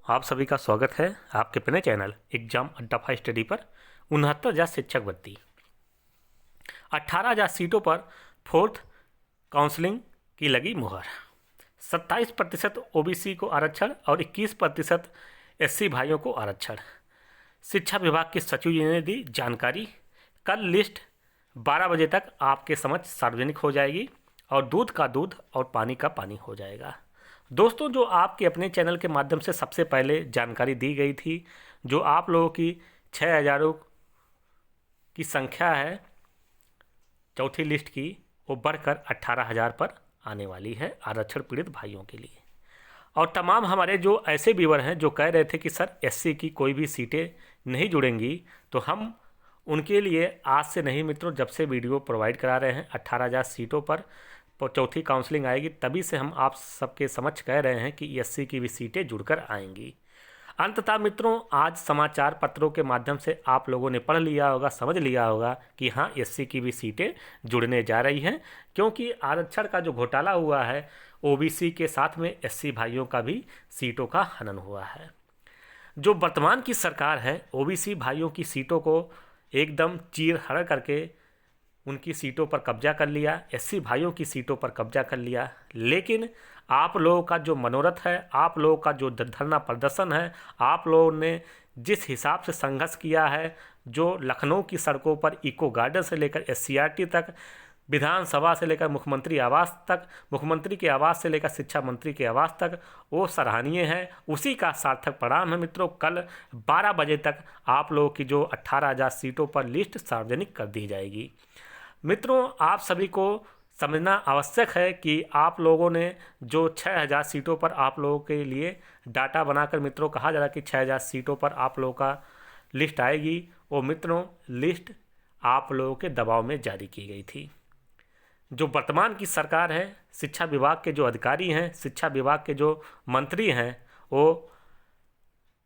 आप सभी का स्वागत है आपके अपने चैनल एग्जाम अड्डा फाइव स्टडी पर। 69,000 शिक्षक भर्ती, 18,000 सीटों पर फोर्थ काउंसलिंग की लगी मुहर। 27% ओबीसी को आरक्षण और 21% एससी भाइयों को आरक्षण। शिक्षा विभाग के सचिव जी ने दी जानकारी। कल लिस्ट 12 बजे तक आपके समझ सार्वजनिक हो जाएगी और दूध का दूध और पानी का पानी हो जाएगा। दोस्तों, जो आपके अपने चैनल के माध्यम से सबसे पहले जानकारी दी गई थी, जो आप लोगों की 6,000 की संख्या है चौथी लिस्ट की, वो बढ़कर 18,000 पर आने वाली है आरक्षण पीड़ित भाइयों के लिए। और तमाम हमारे जो ऐसे व्यूअर हैं जो कह रहे थे कि सर एससी की कोई भी सीटें नहीं जुड़ेंगी, तो हम उनके लिए आज से नहीं मित्रों, जब से वीडियो प्रोवाइड करा रहे हैं 18,000 सीटों पर चौथी काउंसलिंग आएगी, तभी से हम आप सबके समक्ष कह रहे हैं कि एससी की भी सीटें जुड़कर आएंगी। अंततः मित्रों, आज समाचार पत्रों के माध्यम से आप लोगों ने पढ़ लिया होगा, समझ लिया होगा कि हाँ, एससी की भी सीटें जुड़ने जा रही हैं, क्योंकि आरक्षण का जो घोटाला हुआ है, ओबीसी के साथ में एससी भाइयों का भी सीटों का हनन हुआ है। जो वर्तमान की सरकार है, ओबीसी भाइयों की सीटों को एकदम चीर हड़ करके उनकी सीटों पर कब्जा कर लिया, एससी भाइयों की सीटों पर कब्जा कर लिया। लेकिन आप लोगों का जो मनोरथ है, आप लोगों का जो धरना प्रदर्शन है, आप लोगों ने जिस हिसाब से संघर्ष किया है, जो लखनऊ की सड़कों पर इको गार्डन से लेकर एससीईआरटी तक, विधानसभा से लेकर मुख्यमंत्री आवास तक, मुख्यमंत्री के आवास से लेकर शिक्षा मंत्री के आवास तक, वो सराहनीय है। उसी का सार्थक परिणाम है मित्रों। कल 12 बजे तक आप लोगों की जो 18,000 सीटों पर लिस्ट सार्वजनिक कर दी जाएगी। मित्रों, आप सभी को समझना आवश्यक है कि आप लोगों ने जो 6,000 सीटों पर आप लोगों के लिए डाटा बनाकर मित्रों कहा जा रहा है कि 6,000 सीटों पर आप लोगों का लिस्ट आएगी, वो मित्रों लिस्ट आप लोगों के दबाव में जारी की गई थी। जो वर्तमान की सरकार है, शिक्षा विभाग के जो अधिकारी हैं, शिक्षा विभाग के जो मंत्री हैं, वो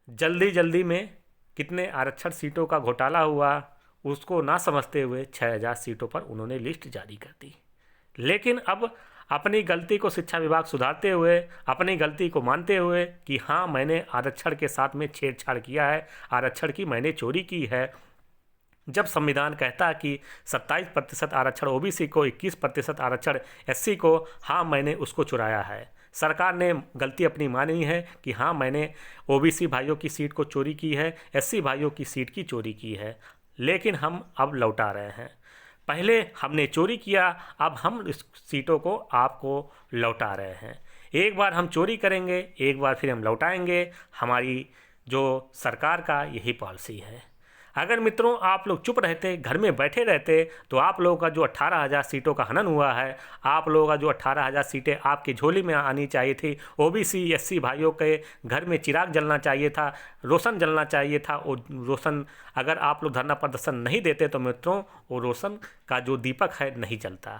जल्दी में कितने आरक्षण सीटों का घोटाला हुआ उसको ना समझते हुए 6,000 सीटों पर उन्होंने लिस्ट जारी कर दी। लेकिन अब अपनी गलती को शिक्षा विभाग सुधारते हुए, अपनी गलती को मानते हुए कि हाँ, मैंने आरक्षण के साथ में छेड़छाड़ किया है, आरक्षण की मैंने चोरी की है। जब संविधान कहता है कि 27% आरक्षण ओबीसी को, 21% आरक्षण एससी को, हाँ मैंने उसको चुराया है। सरकार ने गलती अपनी मानी है कि हाँ, मैंने ओबीसी भाइयों की सीट को चोरी की है, एससी भाइयों की सीट की चोरी की है, लेकिन हम अब लौटा रहे हैं। पहले हमने चोरी किया, अब हम इस सीटों को आपको लौटा रहे हैं। एक बार हम चोरी करेंगे, एक बार फिर हम लौटाएंगे। हमारी जो सरकार का यही पॉलिसी है। अगर मित्रों आप लोग चुप रहते, घर में बैठे रहते, तो आप लोगों का जो 18,000 सीटों का हनन हुआ है, आप लोगों का जो 18,000 सीटें आपकी झोली में आनी चाहिए थी, ओबीसी एससी भाइयों के घर में चिराग जलना चाहिए था, रोशन जलना चाहिए था। वो रोशन अगर आप लोग धरना प्रदर्शन नहीं देते तो मित्रों वो रोशन का जो दीपक है नहीं जलता।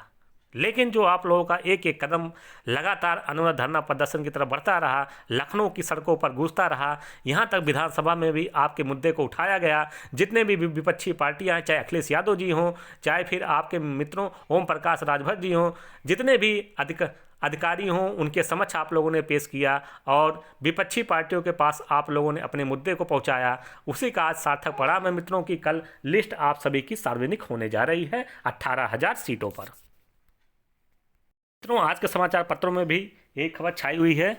लेकिन जो आप लोगों का एक एक कदम लगातार अनुरोध धरना प्रदर्शन की तरफ बढ़ता रहा, लखनऊ की सड़कों पर गूंजता रहा, यहाँ तक विधानसभा में भी आपके मुद्दे को उठाया गया। जितने भी विपक्षी पार्टियाँ, चाहे अखिलेश यादव जी हों, चाहे फिर आपके मित्रों ओम प्रकाश राजभर जी हों, जितने भी अधिकारी हों, उनके समक्ष आप लोगों ने पेश किया और विपक्षी पार्टियों के पास आप लोगों ने अपने मुद्दे को पहुंचाया। उसी का आज सार्थक परिणाम है मित्रों की कल लिस्ट आप सभी की सार्वजनिक होने जा रही है 18,000 सीटों पर। मित्रों, आज के समाचार पत्रों में भी एक खबर छाई हुई है।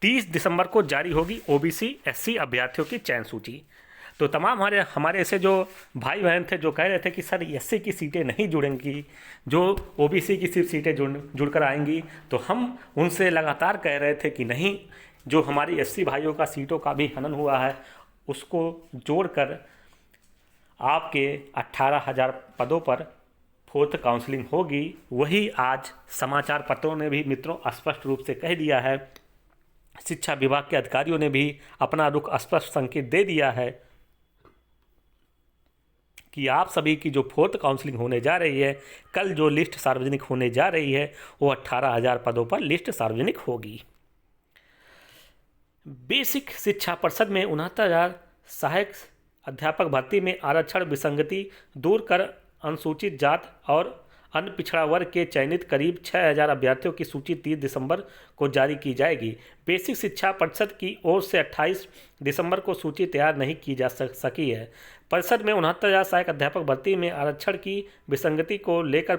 30 दिसंबर को जारी होगी ओबीसी एससी अभ्यर्थियों की चयन सूची। तो तमाम हमारे ऐसे जो भाई बहन थे जो कह रहे थे कि सर एससी की सीटें नहीं जुड़ेंगी, जो ओबीसी की सिर्फ सीटें जुड़कर आएंगी, तो हम उनसे लगातार कह रहे थे कि नहीं, जो हमारी एससी भाइयों का सीटों का भी हनन हुआ है उसको जोड़कर आपके 18,000 पदों पर फोर्थ काउंसलिंग होगी। वही आज समाचार पत्रों ने भी मित्रों स्पष्ट रूप से कह दिया है। शिक्षा विभाग के अधिकारियों ने भी अपना रुख स्पष्ट संकेत दे दिया है कि आप सभी की जो फोर्थ काउंसलिंग होने जा रही है, कल जो लिस्ट सार्वजनिक होने जा रही है, वो 18,000 पदों पर लिस्ट सार्वजनिक होगी। बेसिक शिक्षा परिषद में 69,000 सहायक अध्यापक भर्ती में आरक्षण विसंगति दूर कर अनुसूचित जात और अन्य पिछड़ा वर्ग के चयनित करीब 6,000 अभ्यर्थियों की सूची 30 दिसंबर को जारी की जाएगी। बेसिक शिक्षा परिषद की ओर से 28 दिसंबर को सूची तैयार नहीं की जा सकी है। परिषद में 69,000 सहायक अध्यापक भर्ती में आरक्षण की विसंगति को लेकर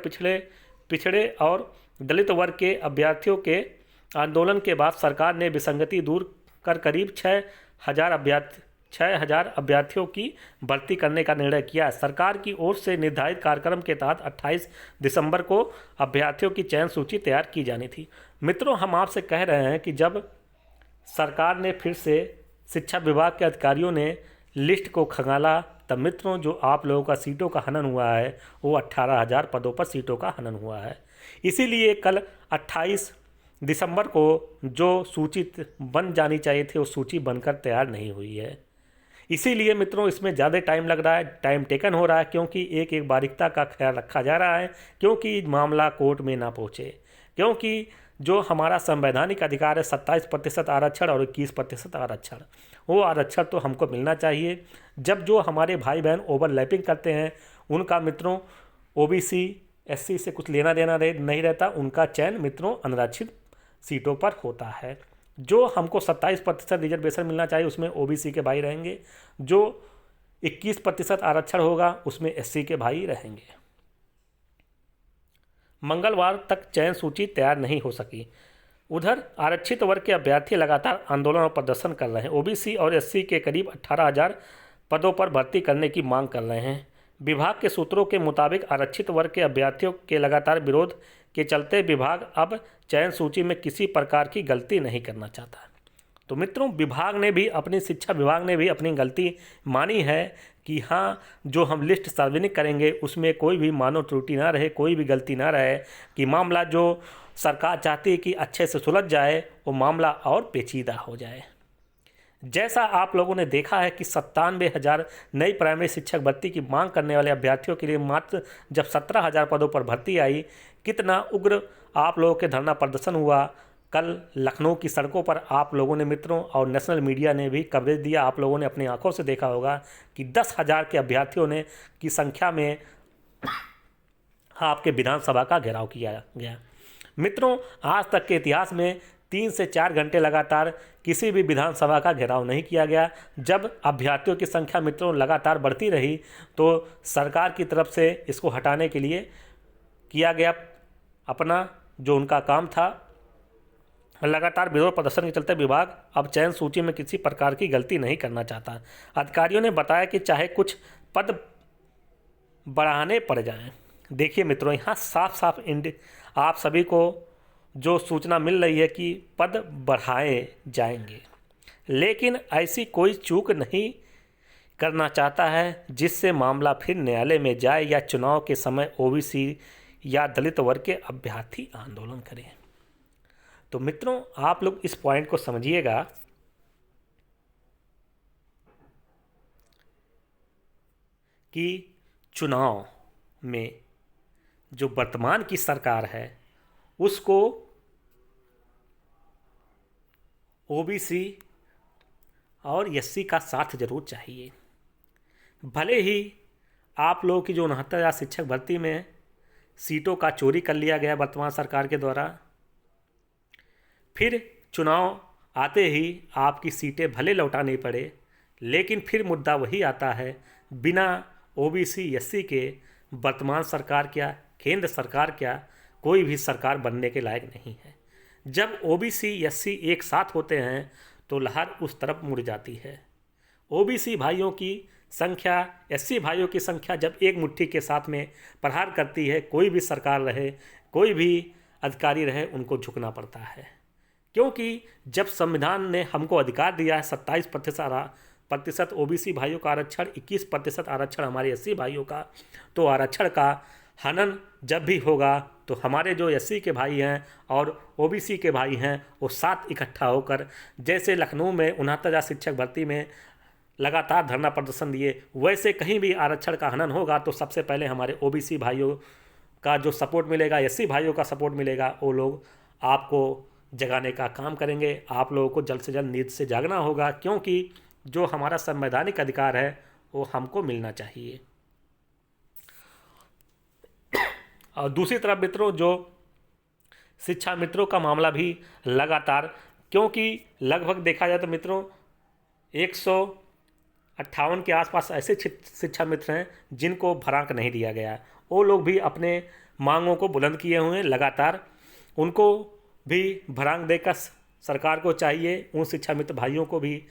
पिछड़े और दलित वर्ग के अभ्यर्थियों के आंदोलन के बाद सरकार ने विसंगति दूर कर करीब 6,000 अभ्यर्थियों की भर्ती करने का निर्णय किया। सरकार की ओर से निर्धारित कार्यक्रम के तहत 28 दिसंबर को अभ्यर्थियों की चयन सूची तैयार की जानी थी। मित्रों, हम आपसे कह रहे हैं कि जब सरकार ने फिर से शिक्षा विभाग के अधिकारियों ने लिस्ट को खंगाला, तब मित्रों जो आप लोगों का सीटों का हनन हुआ है वो 18,000 पदों पर सीटों का हनन हुआ है। इसीलिए कल 28 दिसंबर को जो सूची बन जानी चाहिए थी वो सूची बनकर तैयार नहीं हुई है। इसीलिए मित्रों इसमें ज़्यादा टाइम लग रहा है, टाइम टेकन हो रहा है, क्योंकि एक एक बारीकता का ख्याल रखा जा रहा है, क्योंकि मामला कोर्ट में ना पहुँचे। क्योंकि जो हमारा संवैधानिक अधिकार है 27% आरक्षण और 21% आरक्षण, वो आरक्षण तो हमको मिलना चाहिए। जब जो हमारे भाई बहन ओवरलैपिंग करते हैं उनका मित्रों ओबीसी एससी से कुछ लेना देना नहीं रहता, उनका चयन मित्रों अनारक्षित सीटों पर होता है। जो हमको 27% रिजर्वेशन मिलना चाहिए उसमें ओबीसी के भाई रहेंगे, जो 21% आरक्षण होगा उसमें एससी के भाई रहेंगे। मंगलवार तक चयन सूची तैयार नहीं हो सकी। उधर आरक्षित वर्ग के अभ्यर्थी लगातार आंदोलन और प्रदर्शन कर रहे हैं। ओबीसी और एससी के करीब 18,000 पदों पर भर्ती करने की मांग कर रहे हैं। विभाग के सूत्रों के मुताबिक आरक्षित वर्ग के अभ्यर्थियों के लगातार विरोध के चलते विभाग अब चयन सूची में किसी प्रकार की गलती नहीं करना चाहता। तो मित्रों शिक्षा विभाग ने भी अपनी गलती मानी है कि हाँ, जो हम लिस्ट सार्वजनिक करेंगे उसमें कोई भी मानव त्रुटि ना रहे, कोई भी गलती ना रहे, कि मामला जो सरकार चाहती है कि अच्छे से सुलझ जाए वो मामला और पेचीदा हो जाए। जैसा आप लोगों ने देखा है कि 97,000 नई प्राइमरी शिक्षक भर्ती की मांग करने वाले अभ्यर्थियों के लिए मात्र जब 17,000 पदों पर भर्ती आई, कितना उग्र आप लोगों के धरना प्रदर्शन हुआ। कल लखनऊ की सड़कों पर आप लोगों ने मित्रों और नेशनल मीडिया ने भी कवरेज दिया, आप लोगों ने अपनी आंखों से देखा होगा कि 10,000 के अभ्यर्थियों ने की संख्या में आपके विधानसभा का घेराव किया गया। मित्रों, आज तक के इतिहास में 3 से 4 घंटे लगातार किसी भी विधानसभा का घेराव नहीं किया गया। जब अभ्यर्थियों की संख्या मित्रों लगातार बढ़ती रही तो सरकार की तरफ से इसको हटाने के लिए किया गया अपना जो उनका काम था। लगातार विरोध प्रदर्शन के चलते विभाग अब चयन सूची में किसी प्रकार की गलती नहीं करना चाहता। अधिकारियों ने बताया कि चाहे कुछ पद बढ़ाने पड़ जाएं। देखिए मित्रों, यहाँ साफ साफ आप सभी को जो सूचना मिल रही है कि पद बढ़ाए जाएंगे, लेकिन ऐसी कोई चूक नहीं करना चाहता है जिससे मामला फिर न्यायालय में जाए या चुनाव के समय ओबीसी या दलित वर्ग के अभ्यर्थी आंदोलन करें। तो मित्रों, आप लोग इस पॉइंट को समझिएगा कि चुनाव में जो वर्तमान की सरकार है उसको ओबीसी और एससी का साथ जरूर चाहिए। भले ही आप लोगों की जो 69,000 शिक्षक भर्ती में सीटों का चोरी कर लिया गया वर्तमान सरकार के द्वारा, फिर चुनाव आते ही आपकी सीटें भले लौटानी पड़े, लेकिन फिर मुद्दा वही आता है, बिना ओबीसी एससी के वर्तमान सरकार क्या, केंद्र सरकार क्या, कोई भी सरकार बनने के लायक नहीं है। जब ओबीसी एससी एक साथ होते हैं तो लहर उस तरफ मुड़ जाती है। ओबीसी भाइयों की संख्या, एससी भाइयों की संख्या जब एक मुट्ठी के साथ में प्रहार करती है, कोई भी सरकार रहे, कोई भी अधिकारी रहे, उनको झुकना पड़ता है। क्योंकि जब संविधान ने हमको अधिकार दिया है 27% ओबीसी भाइयों का आरक्षण, 21% आरक्षण हमारे एससी भाइयों का, तो आरक्षण का हनन जब भी होगा तो हमारे जो एससी के भाई हैं और ओबीसी के भाई हैं वो साथ इकट्ठा होकर, जैसे लखनऊ में 69,000 शिक्षक भर्ती में लगातार धरना प्रदर्शन दिए, वैसे कहीं भी आरक्षण का हनन होगा तो सबसे पहले हमारे ओबीसी भाइयों का जो सपोर्ट मिलेगा, एससी भाइयों का सपोर्ट मिलेगा, वो लोग आपको जगाने का काम करेंगे। आप लोगों को जल्द से जल्द नींद से जागना होगा, क्योंकि जो हमारा संवैधानिक अधिकार है वो हमको मिलना चाहिए। और दूसरी तरफ मित्रों जो शिक्षा मित्रों का मामला भी लगातार, क्योंकि लगभग देखा जाए तो मित्रों 158 के आसपास ऐसे शिक्षा मित्र हैं जिनको भरांक नहीं दिया गया है। वो लोग भी अपने मांगों को बुलंद किए हुए हैं लगातार, उनको भी भरांक देकर सरकार को चाहिए उन शिक्षा मित्र भाइयों को भी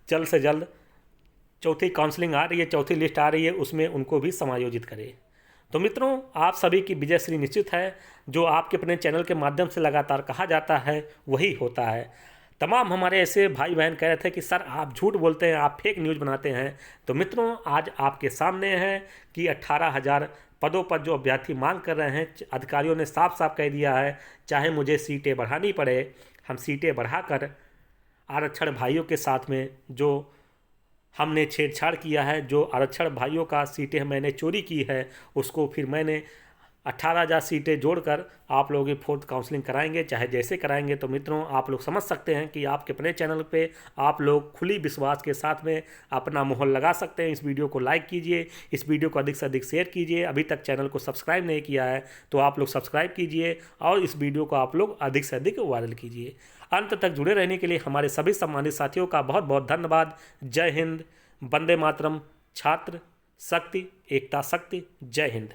जल्द से जल्द, चौथी काउंसलिंग आ रही है, चौथी लिस्ट आ रही है, उसमें उनको भी समायोजित करे। तो मित्रों आप सभी की विजय श्री निश्चित है। जो आपके अपने चैनल के माध्यम से लगातार कहा जाता है वही होता है। तमाम हमारे ऐसे भाई बहन कह रहे थे कि सर आप झूठ बोलते हैं, आप फेक न्यूज़ बनाते हैं। तो मित्रों आज आपके सामने है कि 18,000 पदों पर जो अभ्यर्थी मांग कर रहे हैं, अधिकारियों ने साफ साफ कह दिया है चाहे मुझे सीटें बढ़ानी पड़े, हम सीटें बढ़ाकर आरक्षण भाइयों के साथ में जो हमने छेड़छाड़ किया है, जो आरक्षण भाइयों का सीटें मैंने चोरी की है, उसको फिर मैंने 18,000 सीटें जोड़कर आप लोगों की फोर्थ काउंसलिंग कराएंगे, चाहे जैसे कराएंगे। तो मित्रों आप लोग समझ सकते हैं कि आपके अपने चैनल पे आप लोग खुली विश्वास के साथ में अपना मोहर लगा सकते हैं। इस वीडियो को लाइक कीजिए, इस वीडियो को अधिक से अधिक शेयर कीजिए। अभी तक चैनल को सब्सक्राइब नहीं किया है तो आप लोग सब्सक्राइब कीजिए और इस वीडियो को आप लोग अधिक से अधिक वायरल कीजिए। अंत तक जुड़े रहने के लिए हमारे सभी सम्मानित साथियों का बहुत बहुत धन्यवाद। जय हिंद, वंदे मातरम, छात्र शक्ति, एकता शक्ति, जय हिंद।